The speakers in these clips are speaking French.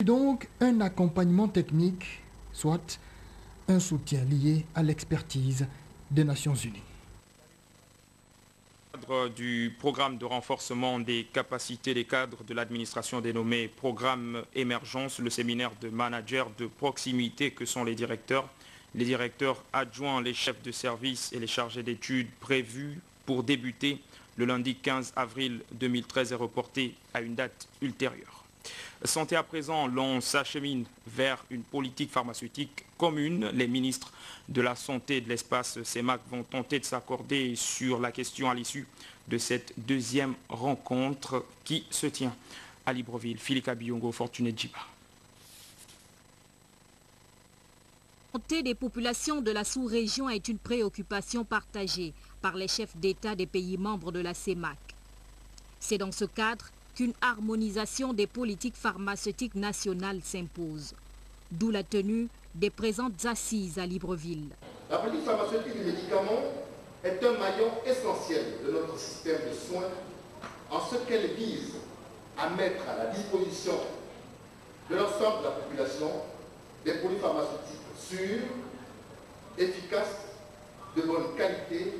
Donc un accompagnement technique, soit un soutien lié à l'expertise des Nations Unies. Cadre du programme de renforcement des capacités des cadres de l'administration dénommé Programme Émergence, le séminaire de managers de proximité que sont les directeurs adjoints, les chefs de service et les chargés d'études prévus pour débuter le lundi 15 avril 2013 est reporté à une date ultérieure. Santé à présent, l'on s'achemine vers une politique pharmaceutique commune. Les ministres de la Santé et de l'Espace CEMAC vont tenter de s'accorder sur la question à l'issue de cette deuxième rencontre qui se tient à Libreville. Filika Biongo, Fortuné Djiba. La santé des populations de la sous-région est une préoccupation partagée par les chefs d'État des pays membres de la CEMAC. C'est dans ce cadre qu'une harmonisation des politiques pharmaceutiques nationales s'impose. D'où la tenue des présentes assises à Libreville. La politique pharmaceutique des médicaments est un maillon essentiel de notre système de soins en ce qu'elle vise à mettre à la disposition de l'ensemble de la population des produits pharmaceutiques sûrs, efficaces, de bonne qualité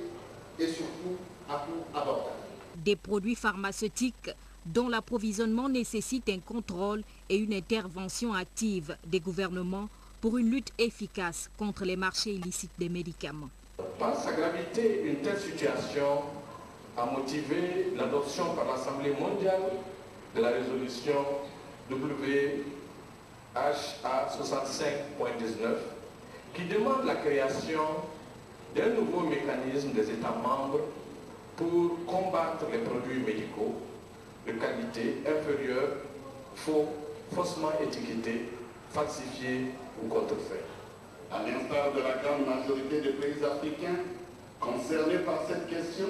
et surtout à coût abordable. Des produits pharmaceutiques dont l'approvisionnement nécessite un contrôle et une intervention active des gouvernements pour une lutte efficace contre les marchés illicites des médicaments. Par sa gravité, une telle situation a motivé l'adoption par l'Assemblée mondiale de la résolution WHA 65.19 qui demande la création d'un nouveau mécanisme des États membres pour combattre les produits médicaux de qualité inférieure, faux, faussement étiquetés, falsifiés ou contrefaits. À l'instar de la grande majorité des pays africains concernés par cette question,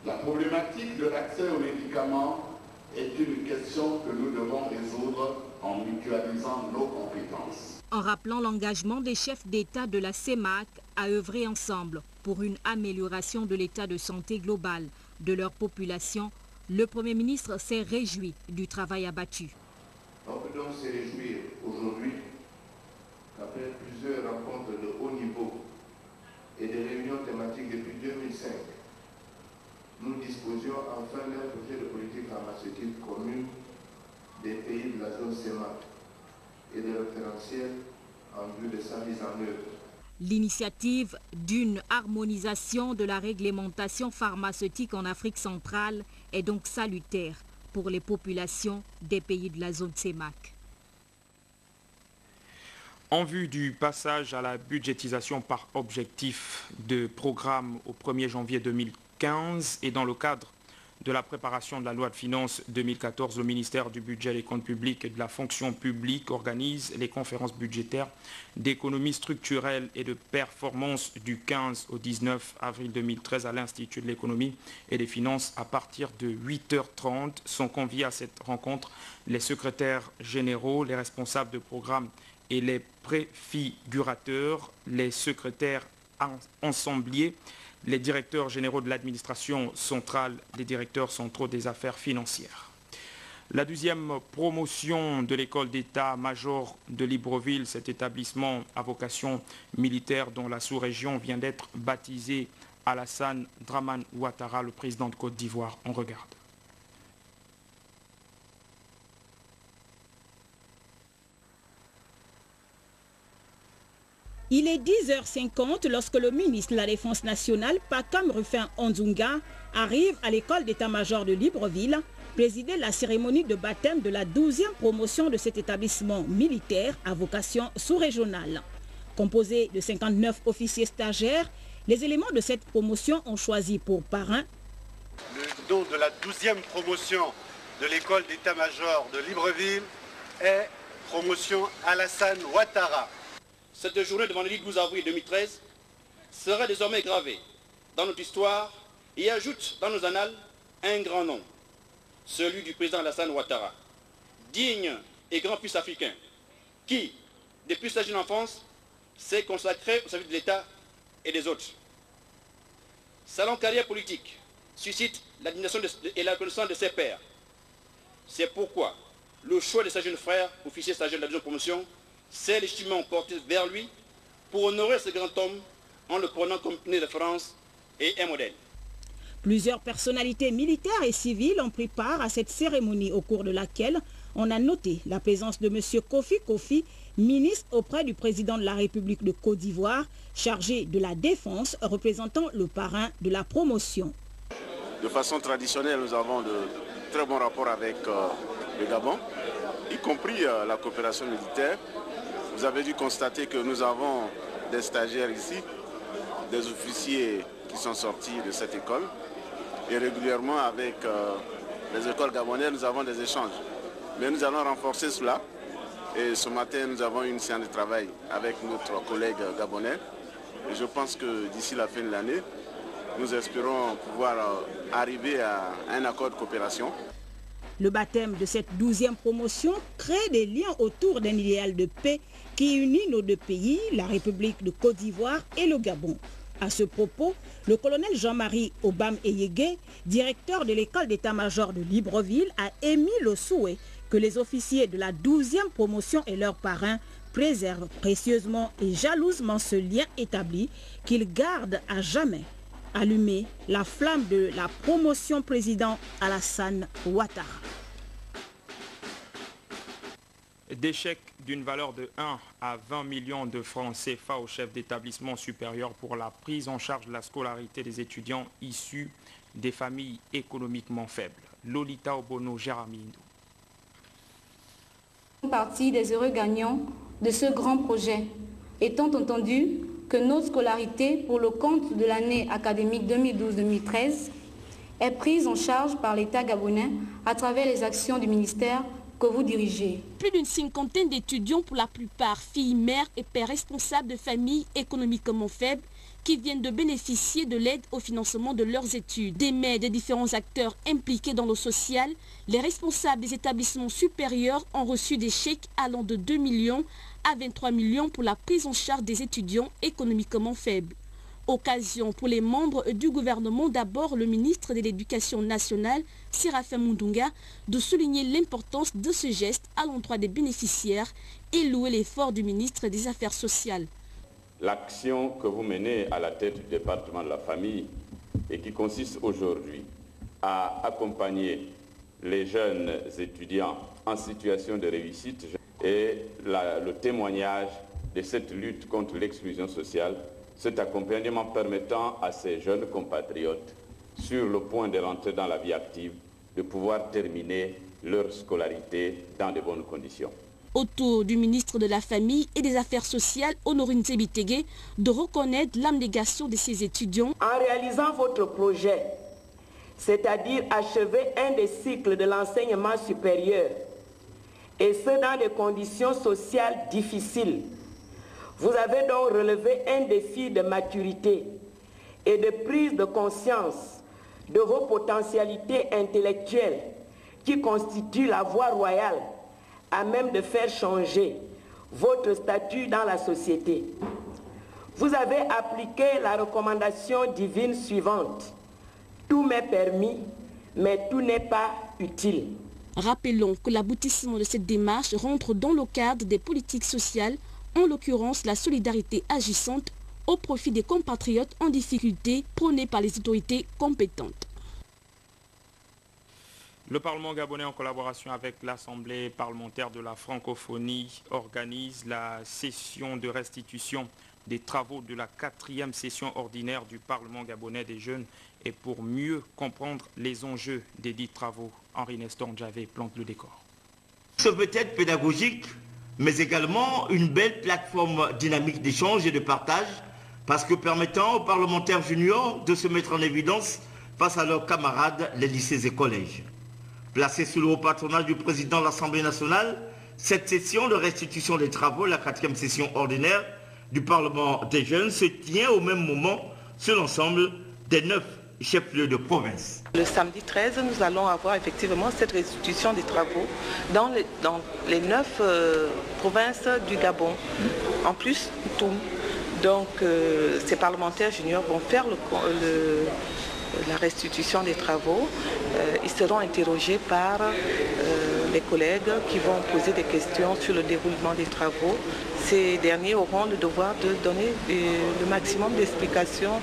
la problématique de l'accès aux médicaments est une question que nous devons résoudre en mutualisant nos compétences. En rappelant l'engagement des chefs d'État de la CEMAC à œuvrer ensemble pour une amélioration de l'état de santé global de leur population, le Premier ministre s'est réjoui du travail abattu. On peut donc se réjouir aujourd'hui qu'après plusieurs rencontres de haut niveau et des réunions thématiques depuis 2005, nous disposions enfin d'un projet de politique pharmaceutique commune des pays de la zone CEMAC et de référentiels en vue de sa mise en œuvre. L'initiative d'une harmonisation de la réglementation pharmaceutique en Afrique centrale est donc salutaire pour les populations des pays de la zone CEMAC. En vue du passage à la budgétisation par objectif de programme au 1er janvier 2015 et dans le cadre de la préparation de la loi de finances 2014, le ministère du Budget, des Comptes publics et de la fonction publique organise les conférences budgétaires d'économie structurelle et de performance du 15 au 19 avril 2013 à l'Institut de l'économie et des finances à partir de 8h30. Sont conviés à cette rencontre les secrétaires généraux, les responsables de programme et les préfigurateurs, les secrétaires ensembliers, les directeurs généraux de l'administration centrale, les directeurs centraux des affaires financières. La deuxième promotion de l'école d'état-major de Libreville, cet établissement à vocation militaire dont la sous-région vient d'être baptisée Alassane Dramane Ouattara, le président de Côte d'Ivoire. On regarde. Il est 10h50 lorsque le ministre de la Défense nationale, Pakam Rufin Onzunga, arrive à l'école d'état-major de Libreville, présider la cérémonie de baptême de la 12e promotion de cet établissement militaire à vocation sous-régionale. Composé de 59 officiers stagiaires, les éléments de cette promotion ont choisi pour parrain le nom de la 12e promotion de l'école d'état-major de Libreville est promotion Alassane Ouattara. Cette journée de vendredi 12 avril 2013 sera désormais gravée dans notre histoire et ajoute dans nos annales un grand nom, celui du président Alassane Ouattara, digne et grand fils africain, qui, depuis sa jeune enfance, s'est consacré au service de l'État et des autres. Sa longue carrière politique suscite l'admiration et la reconnaissance de ses pairs. C'est pourquoi le choix de sa jeune frère, officier stagiaire de la deuxième promotion, s'est légitimement porté vers lui pour honorer ce grand homme en le prenant comme né de France et un modèle. Plusieurs personnalités militaires et civiles ont pris part à cette cérémonie au cours de laquelle on a noté la présence de M. Kofi, ministre auprès du président de la République de Côte d'Ivoire, chargé de la défense, représentant le parrain de la promotion. De façon traditionnelle, nous avons de très bons rapports avec le Gabon, y compris la coopération militaire. Vous avez dû constater que nous avons des stagiaires ici, des officiers qui sont sortis de cette école. Et régulièrement avec les écoles gabonaises, nous avons des échanges. Mais nous allons renforcer cela. Et ce matin, nous avons une séance de travail avec notre collègue gabonais. Et je pense que d'ici la fin de l'année, nous espérons pouvoir arriver à un accord de coopération. Le baptême de cette 12e promotion crée des liens autour d'un idéal de paix qui unit nos deux pays, la République de Côte d'Ivoire et le Gabon. À ce propos, le colonel Jean-Marie Obam Eyégué, directeur de l'école d'état-major de Libreville, a émis le souhait que les officiers de la 12e promotion et leurs parrains préservent précieusement et jalousement ce lien établi, qu'ils gardent à jamais allumé la flamme de la promotion président Alassane Ouattara. Des chèques d'une valeur de 1 à 20 millions de francs CFA au chef d'établissement supérieur pour la prise en charge de la scolarité des étudiants issus des familles économiquement faibles. Lolita Obono Jéramindou. Partie des heureux gagnants de ce grand projet, étant entendu que notre scolarité pour le compte de l'année académique 2012-2013 est prise en charge par l'État gabonais à travers les actions du ministère que vous dirigez. Plus d'une cinquantaine d'étudiants, pour la plupart filles, mères et pères responsables de familles économiquement faibles, qui viennent de bénéficier de l'aide au financement de leurs études. Des mains des différents acteurs impliqués dans le social, les responsables des établissements supérieurs ont reçu des chèques allant de 2 millions à 23 millions pour la prise en charge des étudiants économiquement faibles. Occasion pour les membres du gouvernement, d'abord le ministre de l'Éducation nationale, Séraphin Mundunga, de souligner l'importance de ce geste à l'endroit des bénéficiaires et louer l'effort du ministre des Affaires sociales. L'action que vous menez à la tête du département de la famille et qui consiste aujourd'hui à accompagner les jeunes étudiants en situation de réussite et le témoignage de cette lutte contre l'exclusion sociale, cet accompagnement permettant à ces jeunes compatriotes sur le point de rentrer dans la vie active de pouvoir terminer leur scolarité dans de bonnes conditions. Autour du ministre de la Famille et des Affaires sociales, Honorine Zebitege, de reconnaître l'abnégation de ces étudiants. En réalisant votre projet, c'est-à-dire achever un des cycles de l'enseignement supérieur, et ce dans des conditions sociales difficiles, vous avez donc relevé un défi de maturité et de prise de conscience de vos potentialités intellectuelles qui constituent la voie royale à même de faire changer votre statut dans la société. Vous avez appliqué la recommandation divine suivante. Tout m'est permis, mais tout n'est pas utile. Rappelons que l'aboutissement de cette démarche rentre dans le cadre des politiques sociales, en l'occurrence la solidarité agissante au profit des compatriotes en difficulté prônée par les autorités compétentes. Le Parlement gabonais, en collaboration avec l'Assemblée parlementaire de la francophonie, organise la session de restitution des travaux de la 4e session ordinaire du Parlement gabonais des jeunes. Et pour mieux comprendre les enjeux des dits travaux, Henri Nestor Ndjavé plante le décor. Ce peut être pédagogique, mais également une belle plateforme dynamique d'échange et de partage, parce que permettant aux parlementaires juniors de se mettre en évidence face à leurs camarades, les lycées et collèges. Placée sous le haut patronage du président de l'Assemblée nationale, cette session de restitution des travaux, la 4e session ordinaire du Parlement des jeunes, se tient au même moment sur l'ensemble des 9 chefs-lieux de province. Le samedi 13, nous allons avoir effectivement cette restitution des travaux dans les 9 provinces du Gabon. En plus, tout. Donc, ces parlementaires juniors vont faire la restitution des travaux. Ils seront interrogés par les collègues qui vont poser des questions sur le déroulement des travaux. Ces derniers auront le devoir de donner le maximum d'explications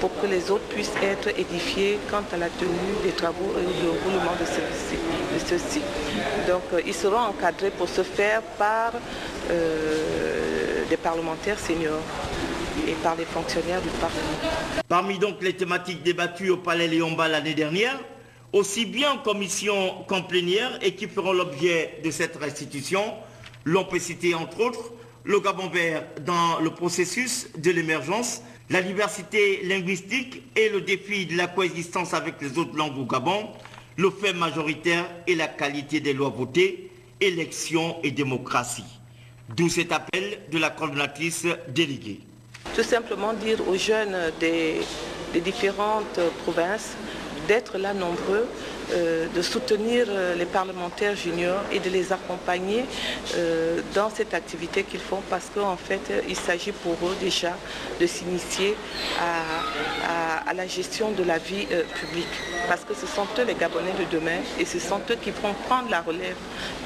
pour que les autres puissent être édifiés quant à la tenue des travaux et au déroulement de ceux-ci. Donc ils seront encadrés pour ce faire par des parlementaires seniors et par les fonctionnaires du Parlement. Parmi donc les thématiques débattues au Palais Léomba l'année dernière, aussi bien en commission qu'en plénière et qui feront l'objet de cette restitution, l'on peut citer entre autres le Gabon vert dans le processus de l'émergence, la diversité linguistique et le défi de la coexistence avec les autres langues au Gabon, le fait majoritaire et la qualité des lois votées, élections et démocratie. D'où cet appel de la coordonnatrice déléguée. Tout simplement dire aux jeunes des différentes provinces d'être là nombreux, de soutenir les parlementaires juniors et de les accompagner dans cette activité qu'ils font parce qu'en fait, il s'agit pour eux déjà de s'initier à la gestion de la vie publique. Parce que ce sont eux les Gabonais de demain et ce sont eux qui vont prendre la relève.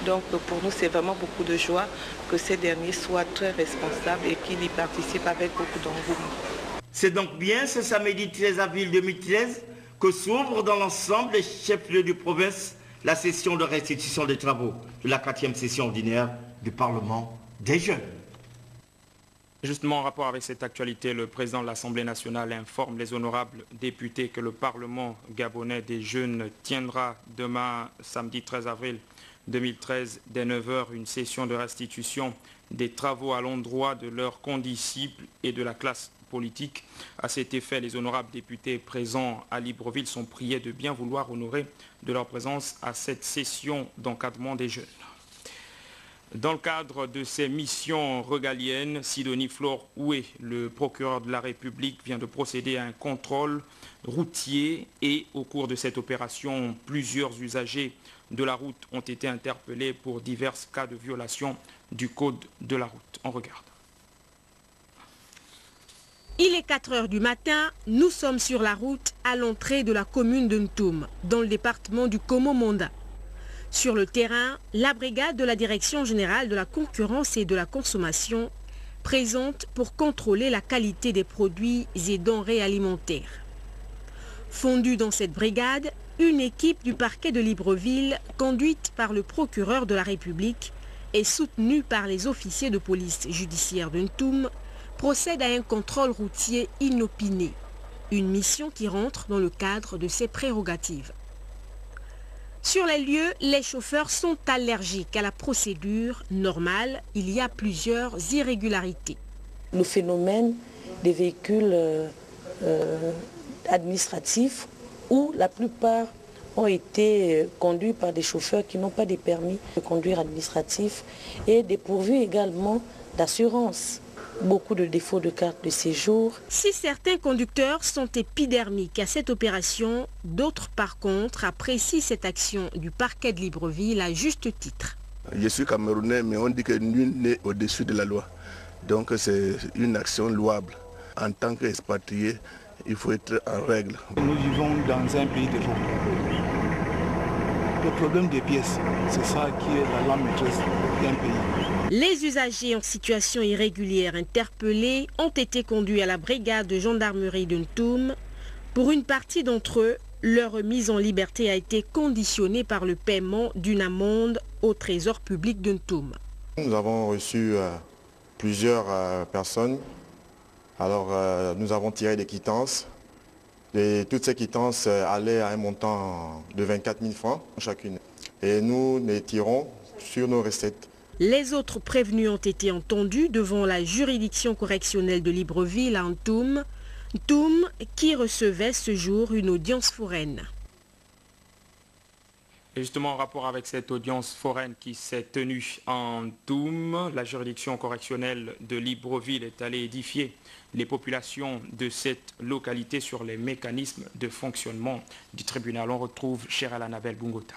Donc pour nous, c'est vraiment beaucoup de joie que ces derniers soient très responsables et qu'ils y participent avec beaucoup d'engouement. C'est donc bien ce samedi 13 avril 2013 que s'ouvre dans l'ensemble des chefs-lieux de province la session de restitution des travaux de la 4e session ordinaire du Parlement des jeunes. Justement, en rapport avec cette actualité, le président de l'Assemblée nationale informe les honorables députés que le Parlement gabonais des jeunes tiendra demain, samedi 13 avril 2013, dès 9h, une session de restitution des travaux à l'endroit de leurs condisciples et de la classe politique. À cet effet, les honorables députés présents à Libreville sont priés de bien vouloir honorer de leur présence à cette session d'encadrement des jeunes. Dans le cadre de ces missions régaliennes, Sidonie Flore Oué, le procureur de la République, vient de procéder à un contrôle routier et au cours de cette opération, plusieurs usagers de la route ont été interpellés pour divers cas de violation du code de la route. On regarde. Il est 4 heures du matin, nous sommes sur la route à l'entrée de la commune de Ntoum, dans le département du Komo-Monda. Sur le terrain, la brigade de la Direction générale de la concurrence et de la consommation présente pour contrôler la qualité des produits et denrées alimentaires. Fondue dans cette brigade, une équipe du parquet de Libreville, conduite par le procureur de la République et soutenue par les officiers de police judiciaire de Ntoum, procède à un contrôle routier inopiné, une mission qui rentre dans le cadre de ses prérogatives. Sur les lieux, les chauffeurs sont allergiques à la procédure normale. Il y a plusieurs irrégularités. Le phénomène des véhicules administratifs où la plupart ont été conduits par des chauffeurs qui n'ont pas de permis de conduire administratif et dépourvus également d'assurance. Beaucoup de défauts de carte de séjour. Si certains conducteurs sont épidermiques à cette opération, d'autres par contre apprécient cette action du parquet de Libreville à juste titre. Je suis camerounais, mais on dit que nul n'est au-dessus de la loi. Donc c'est une action louable. En tant qu'expatrié, il faut être en règle. Nous vivons dans un pays de droit. Le problème des pièces, c'est ça qui est la lame maîtresse d'un pays. Les usagers en situation irrégulière interpellés ont été conduits à la brigade de gendarmerie de Ntoum. Pour une partie d'entre eux, leur mise en liberté a été conditionnée par le paiement d'une amende au trésor public de Ntoum. Nous avons reçu plusieurs personnes. Alors nous avons tiré des quittances. Et toutes ces quittances allaient à un montant de 24 000 francs chacune. Et nous les tirons sur nos recettes. Les autres prévenus ont été entendus devant la juridiction correctionnelle de Libreville à Ntoum, qui recevait ce jour une audience foraine. Et justement, en rapport avec cette audience foraine qui s'est tenue en Ntoum, la juridiction correctionnelle de Libreville est allée édifier les populations de cette localité sur les mécanismes de fonctionnement du tribunal. On retrouve Cheryl Annabelle Bungota.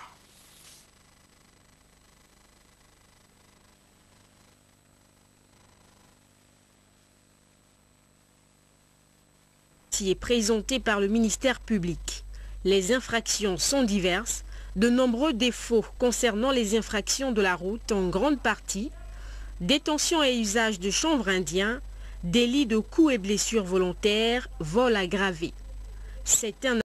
Est présenté par le ministère public. Les infractions sont diverses, de nombreux défauts concernant les infractions de la route, en grande partie détention et usage de chanvre indien, délit de coups et blessures volontaires, vol aggravé. C'est un